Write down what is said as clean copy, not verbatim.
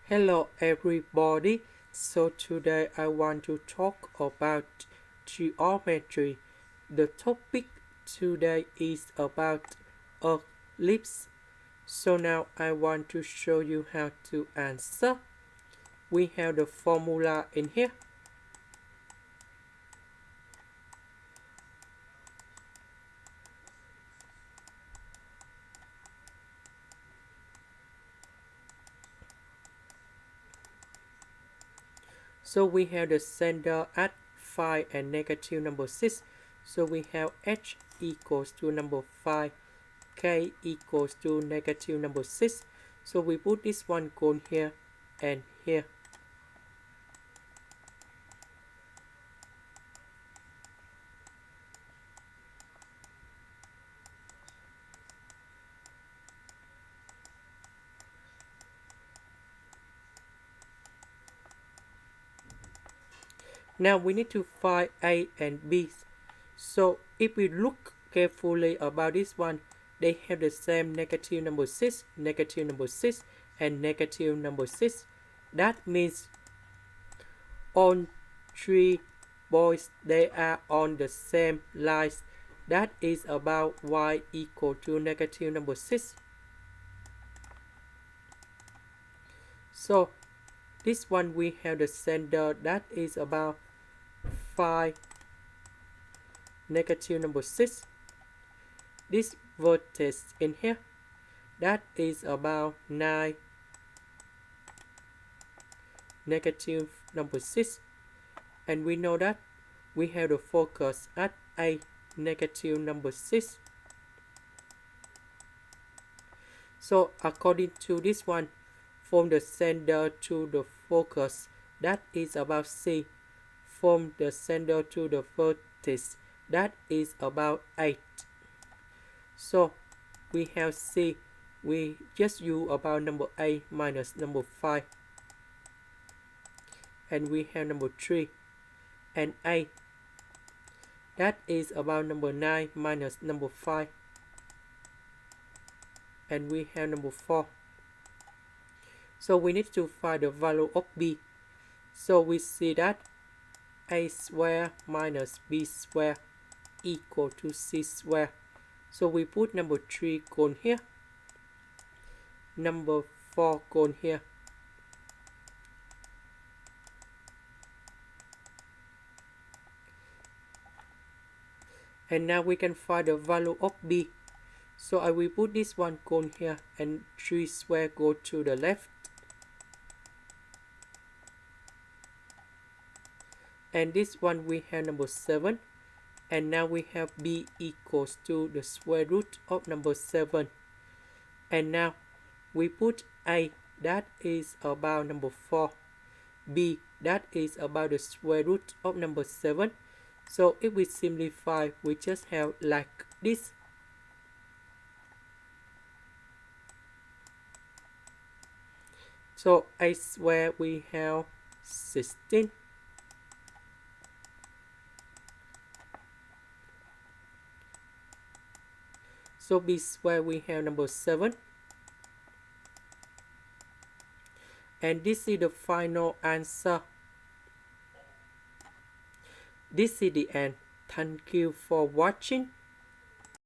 Hello everybody, so today I want to talk about geometry. The topic today is about ellipse. So now I want to show you how to answer. We have the formula in here. So we have the center at 5 and negative number 6. So we have h equals to number 5, k equals to negative number 6. So we put this one cone here and here. Now we need to find A and B. So if we look carefully about this one, they have the same negative number 6, and negative number 6. That means all three points they are on the same lines. That is about y equal to negative number 6. So this one we have the center that is about 5, negative number 6. This vertex in here, that is about 9, negative number 6. And we know that we have the focus at A, negative number 6. So according to this one, from the center to the focus, that is about C. From the center to the vertex, that is about 8. So we have C. We just use about number A minus number 5. And we have number 3 and A. That is about number 9 minus number 5. And we have number 4. So we need to find the value of B. So we see that A square minus B square equal to C square. So we put number 3 cone here, number 4 cone here. And now we can find the value of B. So I will put this one cone here and 3 square go to the left. And this one we have number 7. And now we have B equals to the square root of number 7. And now we put A, that is about number 4. B, that is about the square root of number 7. So if we simplify, we just have like this. So A square we have 16. So B square we have number 7. And this is the final answer. This is the end. Thank you for watching.